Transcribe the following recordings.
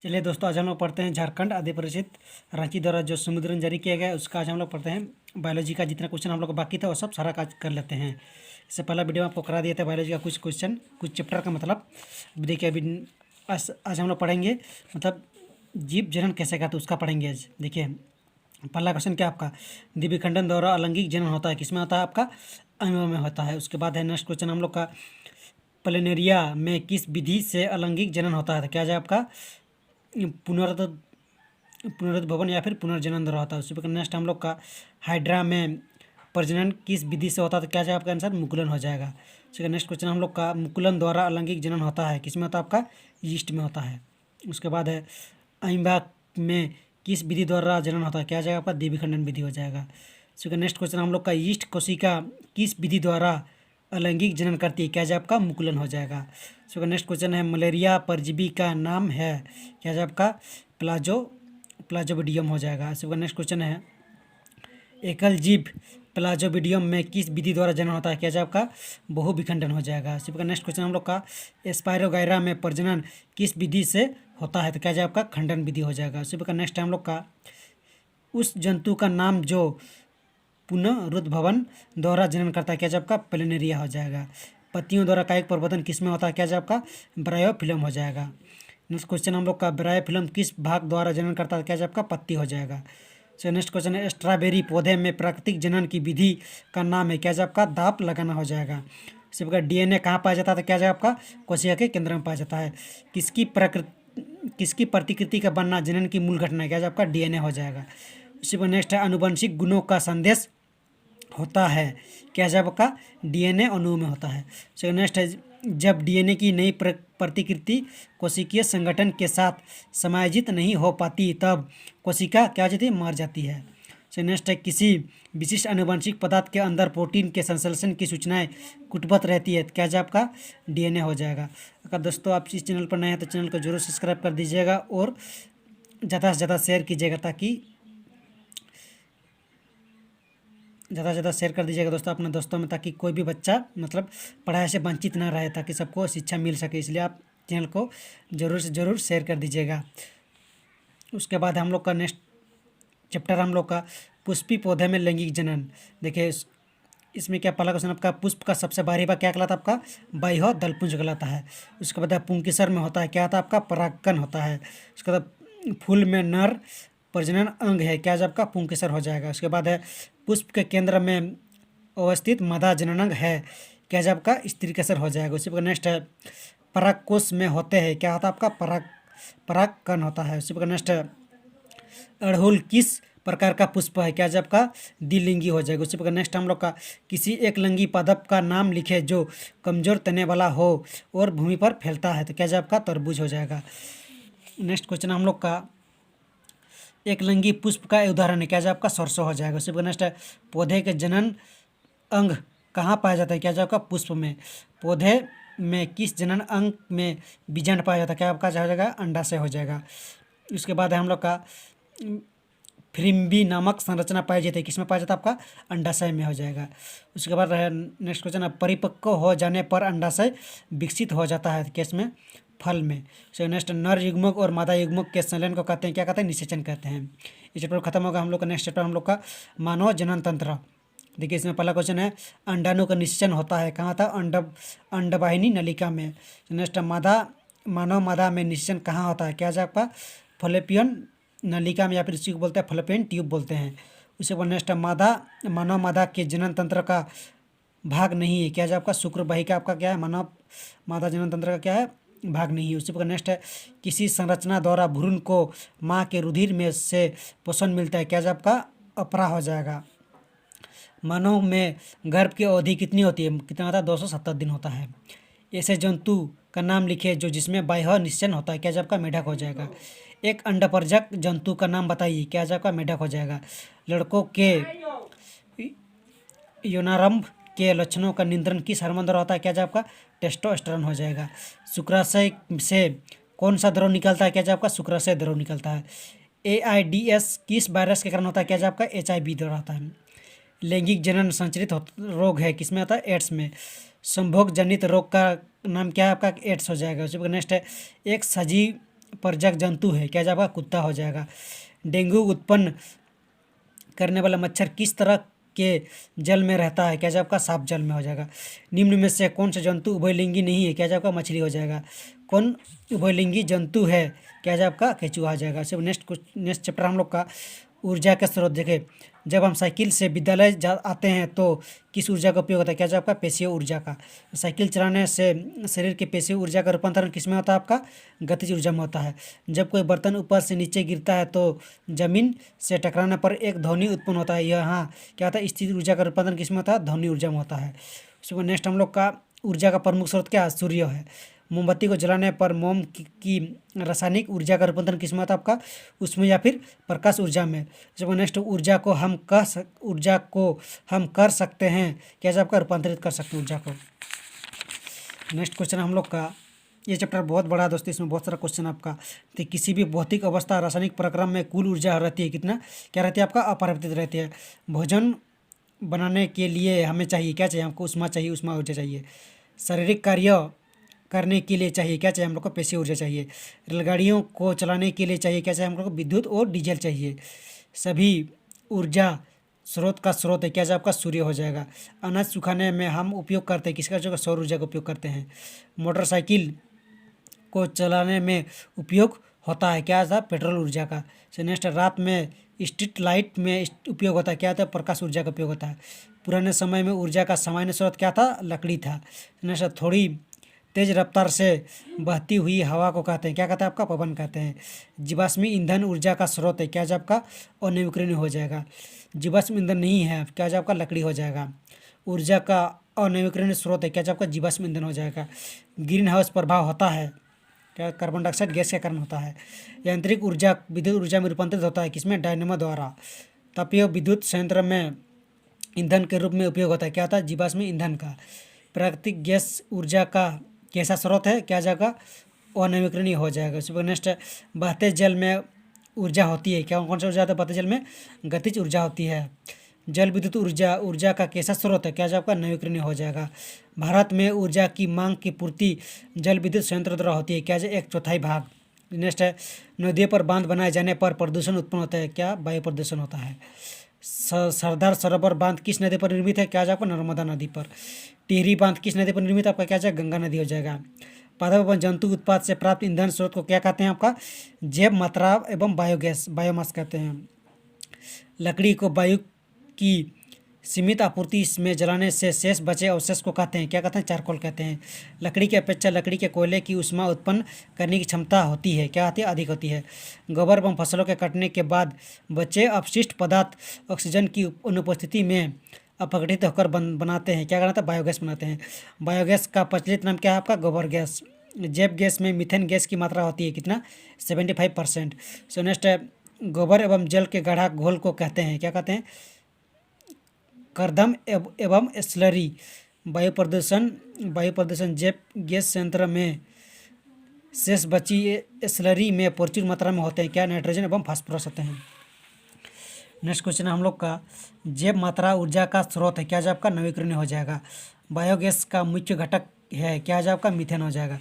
चलिए दोस्तों, आज हम लोग पढ़ते हैं झारखंड अधिपरिषद रांची द्वारा जो संविधान जारी किया गया है उसका आज हम लोग पढ़ते हैं। बायोलॉजी का जितना क्वेश्चन हम लोग को बाकी था वो सब सारा काज कर लेते हैं। इससे पहला वीडियो में आपको करा दिया था बायोलॉजी का कुछ क्वेश्चन, कुछ चैप्टर का मतलब। अब देखिए, अभी आज हम लोग पढ़ेंगे मतलब जीव जनन कैसे का, तो उसका पढ़ेंगे आज। देखिए, पहला क्वेश्चन क्या आपका, द्विविखंडन द्वारा अलैंगिक जनन होता है, किसमें होता है? आपका अणुओं में होता है। उसके बाद है नेक्स्ट क्वेश्चन हम लोग का, प्लेनेरिया में किस विधि से अलैंगिक जनन होता है? तो क्या जाए आपका पुनरुद्भवन या फिर पुनर्जनन द्वारा होता है। उसके बाद नेक्स्ट हम लोग का, हाइड्रा में प्रजनन किस विधि से होता है? तो क्या जाए आपका आंसर मुकुलन हो जाएगा। उसके नेक्स्ट क्वेश्चन हम लोग का, मुकुलन द्वारा अलैंगिक जनन होता है, किसमें होता है? आपका यीस्ट में होता है। उसके बाद है, अमीबा में किस विधि द्वारा जनन होता है? क्या जाएगा आपका द्विविखंडन विधि हो जाएगा। उसके नेक्स्ट क्वेश्चन हम लोग का, यीस्ट कोशिका किस विधि द्वारा अलैंगिक जनन करती है? क्या जाए आपका मुकुलन हो जाएगा। उसका नेक्स्ट क्वेश्चन है, मलेरिया परजीवी का नाम है? क्या जाए आपका प्लाज्मोडियम हो जाएगा। इसका नेक्स्ट क्वेश्चन है, एकल जीव प्लाज्मोडियम में किस विधि द्वारा जनन होता है? क्या जाए आपका बहुविखंडन हो जाएगा। इसी प्रकार नेक्स्ट क्वेश्चन हम लोग का, स्पायरोगायरा में प्रजनन किस विधि से होता है? तो क्या जाए आपका खंडन विधि हो जाएगा। इसी प्रकार नेक्स्ट हम लोग का, उस जंतु का नाम जो पुनरुद्भवन द्वारा जनन करता है? क्या जाए आपका प्लेनेरिया हो जाएगा। पत्तियों द्वारा कायिक प्रवर्धन किसमें होता है? क्या जाए आपका ब्रायोफिल्म हो जाएगा। नेक्स्ट क्वेश्चन हम लोग का, ब्रायोफिल्म किस भाग द्वारा जनन करता है? क्या जाए आपका पत्ती हो जाएगा। सो नेक्स्ट क्वेश्चन है, स्ट्रॉबेरी पौधे में प्राकृतिक जनन की विधि का नाम है? क्या जाए आपका दाप लगाना हो जाएगा। इसी प्रकार डीएनए कहाँ पाया जाता है? तो क्या जाए आपका कोशिका के केंद्र में पाया जाता है। किसकी प्रतिकृति का बनना जनन की मूल घटना है? क्या जाए आपका डीएनए हो जाएगा। उसी पर नेक्स्ट है, आनुवंशिक गुणों का संदेश होता है? क्या जब का डीएनए अणु में होता है। सो नेक्स्ट है, जब डीएनए की नई प्रतिकृति कोशिकीय संगठन के साथ समायोजित नहीं हो पाती तब कोशिका क्या हो जाती है? मर जाती है। सो नेक्स्ट है, किसी विशिष्ट आनुवंशिक पदार्थ के अंदर प्रोटीन के संश्लेषण की सूचनाएं कुटबद्ध रहती है? क्या जब आपका डीएनए हो जाएगा। अगर दोस्तों आप इस चैनल पर नए हैं तो चैनल को जरूर सब्सक्राइब कर दीजिएगा और ज़्यादा से ज़्यादा शेयर कीजिएगा, ताकि ज़्यादा से ज़्यादा शेयर कर दीजिएगा दोस्तों अपने दोस्तों में, ताकि कोई भी बच्चा मतलब पढ़ाई से वंचित ना रहे, ताकि सबको शिक्षा मिल सके। इसलिए आप चैनल को ज़रूर से ज़रूर शेयर कर दीजिएगा। उसके बाद हम लोग का नेक्स्ट चैप्टर हम लोग का, पुष्पी पौधे में लैंगिक जनन। देखिए, इसमें क्या पहला क्वेश्चन आपका, पुष्प का सबसे बाहरी भाग क्या कहलाता है? आपका बाह्य दलपुंज कहलाता है। उसके बाद पुंकेसर में होता है, क्या होता है? आपका परागकण होता है। उसके बाद फूल में नर प्रजनन अंग है, क्या जब का पुंकेसर हो जाएगा। उसके बाद है, पुष्प के केंद्र में अवस्थित मादा जननांग है, क्या जब का स्त्रीकेसर हो जाएगा। उसी प्रकार नेक्स्ट है, परागकोश में होते हैं, क्या होता है? आपका परागकण होता है। उसी प्रकार नेक्स्ट है, अड़हुल किस प्रकार का पुष्प है? क्या जब का द्विलिंगी हो जाएगा। उसी प्रकार नेक्स्ट हम लोग का, किसी एक लिंगी पादप का नाम लिखे जो कमजोर तने वाला हो और भूमि पर फैलता है? तो क्या जब का तरबूज हो जाएगा। नेक्स्ट क्वेश्चन हम लोग का, एक लिंगी पुष्प का उदाहरण है? क्या जब आपका सरसों हो जाएगा। उसी प्रकार नेक्स्ट है, पौधे के जनन अंग कहाँ पाया जाता है? क्या जब आपका पुष्प में। पौधे में किस जनन अंग में बीजांड पाया जाता है? क्या आपका हो जाएगा अंडाशय हो जाएगा। उसके बाद है हम लोग का, फ्रिम्बी नामक संरचना पाई जाती है, किसमें पाया जाता है? आपका अंडाशय में हो जाएगा। उसके बाद नेक्स्ट क्वेश्चन है, परिपक्व हो जाने पर अंडाशय विकसित हो जाता है, किसमें? फल में। सो नेक्स्ट, नर युग्मक और मादा युग्मक के संलयन को कहते हैं? क्या कहते हैं? निषेचन कहते हैं। इस चैप्टर खत्म होगा हम लोग का। नेक्स्ट चैप्टर हम लोग का, मानव जनन तंत्र। देखिए, इसमें पहला क्वेश्चन है, अंडाणु का निषेचन होता है कहाँ था? अंडवाहिनी नलिका में। नेक्स्ट, मानव मादा में निषेचन कहाँ होता है? क्या जाए आपका फलोपियन नलिका में, या फिर इसी को बोलते हैं फलोपियन ट्यूब बोलते हैं। उसके बाद नेक्स्ट, मानव मादा के जनन तंत्र का भाग नहीं है, क्या जाए आपका शुक्रवाहिका आपका क्या है? मानव मादा जनन तंत्र का क्या है? भाग नहीं है। उसी प्रकार नेक्स्ट है, किसी संरचना द्वारा भ्रूण को माँ के रुधिर में से पोषण मिलता है? क्या जाए आपका अपरा हो जाएगा। मानव में गर्भ की अवधि कितनी होती है? कितना होता है? 270 दिन होता है। ऐसे जंतु का नाम लिखिए जो जिसमें बाह्य निषेचन होता है? क्या जब का मेढक हो जाएगा। एक अंडपरजक जंतु का नाम बताइए? क्या जब का मेढक हो जाएगा। लड़कों के यौनारंभ के लक्षणों का नियंत्रण किस हार्मोन द्वारा होता है? क्या जब आपका टेस्टोस्टेरोन हो जाएगा। शुक्राशय से कौन सा द्रव निकलता है? क्या जब आपका शुक्राशय द्रव निकलता है। AIDS किस वायरस के कारण होता है? क्या जब आपका HIV द्वारा होता है। लैंगिक जनन संचरित रोग है, किसमें आता है? एड्स में। संभोग जनित रोग का नाम क्या है? आपका एड्स हो जाएगा। उसी पर नेक्स्ट है, एक सजीव परजक जंतु है, क्या जाएगा कुत्ता हो जाएगा। डेंगू उत्पन्न करने वाला मच्छर किस तरह के जल में रहता है, क्या जाएगा आपका साफ जल में हो जाएगा। निम्न में से कौन सा जंतु उभयलिंगी नहीं है, क्या जाएगा आपका मछली हो जाएगा। कौन उभयलिंगी जंतु है, क्या जाएगा आपका केचुआ आ जाएगा। सिर्फ नेक्स्ट चैप्टर हम लोग का ऊर्जा के स्रोत देखें। जब हम साइकिल से विद्यालय आते हैं तो किस ऊर्जा का उपयोग होता है, क्या जाएगा आपका पेशीय ऊर्जा का। साइकिल चलाने से शरीर के पेशीय ऊर्जा का रूपांतरण किस में होता है, आपका गतिज ऊर्जा में होता है। जब कोई बर्तन ऊपर से नीचे गिरता है तो जमीन से टकराने पर एक ध्वनि उत्पन्न होता है, यहाँ क्या होता है स्थिति ऊर्जा का रूपांतरण किस में होता है, ध्वनि ऊर्जा में होता है। उसके बाद नेक्स्ट हम लोग का ऊर्जा का प्रमुख स्रोत क्या है, सूर्य है। मोमबत्ती को जलाने पर मोम की रासायनिक ऊर्जा का रूपांतरण किस में आता है, आपका उसमें या फिर प्रकाश ऊर्जा में। जब नेक्स्ट ऊर्जा को हम कर सकते हैं, कैसे आपका रूपांतरित कर सकते हैं ऊर्जा को। नेक्स्ट क्वेश्चन हम लोग का, ये चैप्टर बहुत बड़ा है दोस्तों, इसमें बहुत सारा क्वेश्चन आपका। तो किसी भी भौतिक अवस्था रासायनिक प्रक्रम में कुल ऊर्जा रहती है कितना, क्या रहती है आपका अपरिवर्तित रहती है। भोजन बनाने के लिए हमें चाहिए, क्या चाहिए हमको उष्मा चाहिए, उष्मा ऊर्जा चाहिए। शारीरिक कार्य करने के लिए चाहिए, क्या चाहिए हम लोग को पेशीय ऊर्जा चाहिए। रेलगाड़ियों को चलाने के लिए चाहिए, क्या चाहिए हम लोग को विद्युत और डीजल चाहिए। सभी ऊर्जा स्रोत का स्रोत है, क्या चाहिए आपका सूर्य हो जाएगा। अनाज सुखाने में हम उपयोग करते हैं किसका, जो सौर ऊर्जा का उपयोग करते हैं। मोटरसाइकिल को चलाने में उपयोग होता है, क्या था पेट्रोल ऊर्जा का। से नेक्स्ट रात में स्ट्रीट लाइट में उपयोग होता है, क्या होता है प्रकाश ऊर्जा का उपयोग होता है। पुराने समय में ऊर्जा का सामान्य स्रोत क्या था, लकड़ी था। नेक्स्ट थोड़ी तेज रफ्तार से बहती हुई हवा को कहते हैं, क्या कहते हैं आपका पवन कहते हैं। जीवाश्मी ईंधन ऊर्जा का स्रोत है, क्या जो आपका अनवीकरणीय हो जाएगा। जीवाश्म ईंधन नहीं है, क्या जो आपका लकड़ी हो जाएगा। ऊर्जा का अनवीकरणीय स्रोत है, क्या जो आपका जीवाश्म ईंधन हो जाएगा। ग्रीन हाउस प्रभाव होता है, क्या कार्बन डाइऑक्साइड गैस के कारण होता है। यांत्रिक ऊर्जा विद्युत ऊर्जा में रूपांतरित होता है किसमें, डायनेमो द्वारा। तापीय विद्युत संयंत्र में ईंधन के रूप में उपयोग होता है, क्या होता है जीवाश्म ईंधन का। प्राकृतिक गैस ऊर्जा का कैसा स्रोत है, क्या जाएगा अनवीकरणीय हो जाएगा। उसके बाद नेक्स्ट बहते जल में ऊर्जा होती है, क्या कौन सा ऊर्जा होता है बहते जल में, गतिज ऊर्जा होती है। जल विद्युत ऊर्जा का कैसा स्रोत है, क्या जाएगा नवीकरणीय हो जाएगा। भारत में ऊर्जा की मांग की पूर्ति जल विद्युत संयंत्र द्वारा होती है, क्या जो 1/4 भाग। नेक्स्ट है नदियों पर बांध बनाए जाने पर प्रदूषण उत्पन्न होता है, क्या वायु प्रदूषण होता है। सरदार सरोवर बांध किस नदी पर निर्मित है, क्या जाएगा नर्मदा नदी पर। टिहरी बांध किस नदी पर निर्मित है, आपका क्या जाएगा गंगा नदी हो जाएगा। पादप एवं जंतु उत्पाद से प्राप्त ईंधन स्रोत को क्या कहते हैं, आपका जैव मात्रा एवं बायोगैस बायोमास कहते हैं। लकड़ी को वायु की सीमित आपूर्ति में जलाने से शेष बचे अवशेष को कहते हैं, क्या कहते हैं चारकोल कहते हैं। लकड़ी की अपेक्षा लकड़ी के कोयले की ऊष्मा उत्पन्न करने की क्षमता होती है, क्या होती है अधिक होती है। गोबर एवं फसलों के कटने के बाद बचे अपशिष्ट पदार्थ ऑक्सीजन की अनुपस्थिति में अपघटित होकर बनाते हैं, क्या बनाते हैं बायोगैस बनाते हैं। बायोगैस का प्रचलित नाम क्या है आपका गोबर गैस। जैव गैस में मीथेन गैस की मात्रा होती है कितना 75%। सो नेक्स्ट है गोबर एवं जल के गाढ़ा घोल को कहते हैं, क्या कहते हैं कर्दम एवं स्लरी। वायु प्रदूषण जैव गैस संयंत्र में शेष बची स्लरी में प्रचुर मात्रा में होते हैं, क्या नाइट्रोजन एवं फास्फोरस होते हैं। नेक्स्ट क्वेश्चन हम लोग का जैव मात्रा ऊर्जा का स्रोत है, क्या जो आपका नवीकरणीय हो जाएगा। बायोगैस का मुख्य घटक है, क्या जो आपका मीथेन हो जाएगा।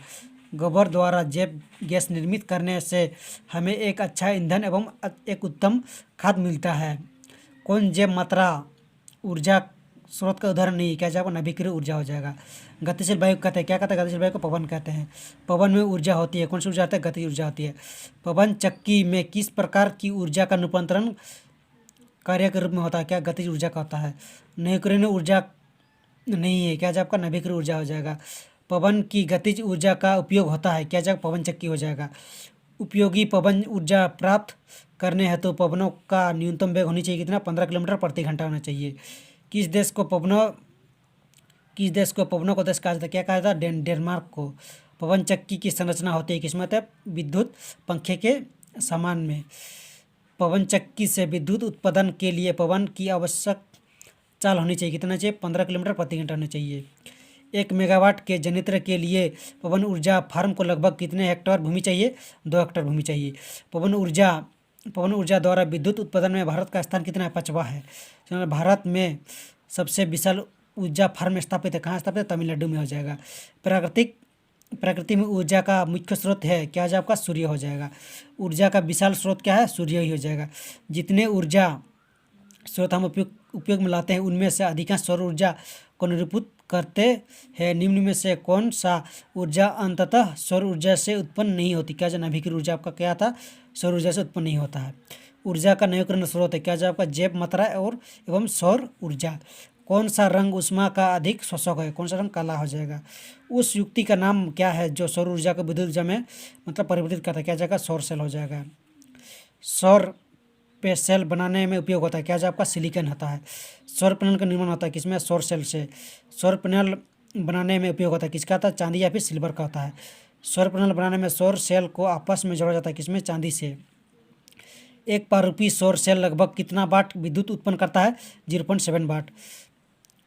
गोबर द्वारा जैव गैस निर्मित करने से हमें एक अच्छा ईंधन एवं एक उत्तम खाद मिलता है। कौन जैव मात्रा ऊर्जा स्रोत का उदाहरण नहीं है, क्या जाएगा नवीकरणीय ऊर्जा हो जाएगा। गतिशील वायु कहते हैं, क्या कहते हैं गतिशील वायु को पवन कहते हैं। पवन में ऊर्जा होती है, कौन सी ऊर्जा होती है गतिज ऊर्जा होती है। पवन चक्की में किस प्रकार की ऊर्जा का रूपांतरण कार्य के रूप में होता है, क्या गतिज ऊर्जा का होता है। नवीकरणीय ऊर्जा नहीं है, क्या जाए आपका नवीकरणीय ऊर्जा हो जाएगा। पवन की गतिज ऊर्जा का उपयोग होता है, क्या जाए पवन चक्की हो जाएगा। उपयोगी पवन ऊर्जा प्राप्त करने हेतु पवनों का न्यूनतम वेग होनी चाहिए कितना 15 किलोमीटर प्रति घंटा होना चाहिए। किस देश को पवनों को देश कहा जाता है, क्या कहा जाता है डेनमार्क को। पवन चक्की की संरचना होती है किसमें होता है विद्युत पंखे के समान में। पवन चक्की से विद्युत उत्पादन के लिए पवन की आवश्यक चाल होनी चाहिए कितना चाहिए 15 किलोमीटर प्रति घंटा होना चाहिए। 1 मेगावाट के जनरेटर के लिए पवन ऊर्जा फार्म को लगभग कितने हेक्टेयर भूमि चाहिए 2 हेक्टेयर भूमि चाहिए। पवन ऊर्जा द्वारा विद्युत उत्पादन में भारत का स्थान कितना है 5वां है। तो भारत में सबसे विशाल ऊर्जा फार्म स्थापित है, कहाँ स्थापित है तमिलनाडु में हो जाएगा। प्राकृतिक प्रकृति में ऊर्जा का मुख्य स्रोत है, क्या हो जाएगा आपका? सूर्य हो जाएगा। ऊर्जा का विशाल स्रोत क्या है? सूर्य ही हो जाएगा। जितने ऊर्जा स्रोत हम उपयोग में लाते हैं उनमें से अधिकांश सौर ऊर्जा को निरूपित करते हैं। निम्न में से कौन सा ऊर्जा अंततः सौर ऊर्जा से उत्पन्न नहीं होती? क्या जो नाभिकीय ऊर्जा आपका क्या था? सौर ऊर्जा से उत्पन्न नहीं होता है। ऊर्जा का नवीकरण स्रोत है, क्या जो आपका? जैव मात्रा और एवं सौर ऊर्जा। कौन सा रंग ऊष्मा का अधिक शोषक है? कौन सा रंग? काला हो जाएगा। उस युक्ति का नाम क्या है जो सौर ऊर्जा को विद्युत ऊर्जा में मतलब परिवर्तित करता है? क्या जाएगा? सौर सेल हो जाएगा। सौर पे सेल बनाने में उपयोग होता है, क्या जो आपका? सिलिकॉन होता है। सौर पैनल का निर्माण होता है किसमें? सौर सेल से। सौर पैनल बनाने में उपयोग होता है किसका? होता है चांदी या फिर सिल्वर का होता है। सौर पैनल बनाने में सौर सेल को आपस में जोड़ा जाता है किसमें? चांदी से। एक पारूपी सौर सेल लगभग कितना वाट विद्युत उत्पन्न करता है? 0.7 वाट।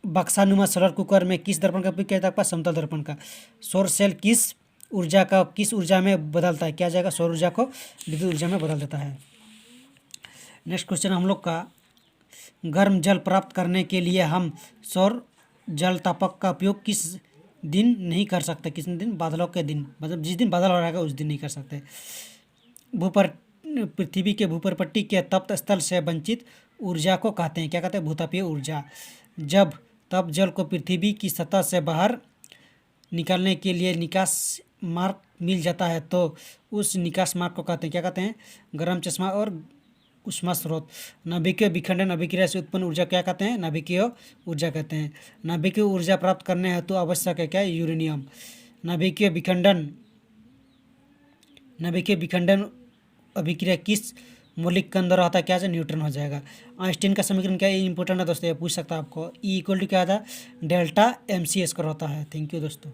बक्सानुमा सोलर कुकर में किस दर्पण का उपयोग किया जाता है? समतल दर्पण का। सौर सेल किस ऊर्जा में बदलता है? क्या जाएगा? सौर ऊर्जा को विद्युत ऊर्जा में बदल देता है। नेक्स्ट क्वेश्चन हम लोग का, गर्म जल प्राप्त करने के लिए हम सौर जल तापक का उपयोग किस दिन नहीं कर सकते? किस दिन? बादलों के दिन, मतलब जिस दिन बादल हो रहेगा उस दिन नहीं कर सकते। पृथ्वी के भूपरपट्टी के तप्त स्थल से वंचित ऊर्जा को कहते हैं, क्या कहते हैं? भूतापीय ऊर्जा। जब तप जल को पृथ्वी की सतह से बाहर निकालने के लिए निकास मार्ग मिल जाता है तो उस निकास मार्ग को कहते हैं, क्या कहते हैं? गर्म चश्मा और ऊष्मा स्रोत। नाभिकीय विखंडन अभिक्रिया से उत्पन्न ऊर्जा क्या कहते हैं? नाभिकीय ऊर्जा कहते हैं। नाभिकीय ऊर्जा प्राप्त करने हेतु आवश्यक है क्या? यूरेनियम। नाभिकीय विखंडन अभिक्रिया किस मौलिक कण द्वारा होता है? क्या है? न्यूट्रॉन हो जाएगा। आइंस्टीन का समीकरण क्या है? इंपॉर्टेंट है दोस्तों, ये पूछ सकता है आपको। ई इक्वल टू क्या था? डेल्टा MC² होता है। थैंक यू दोस्तों।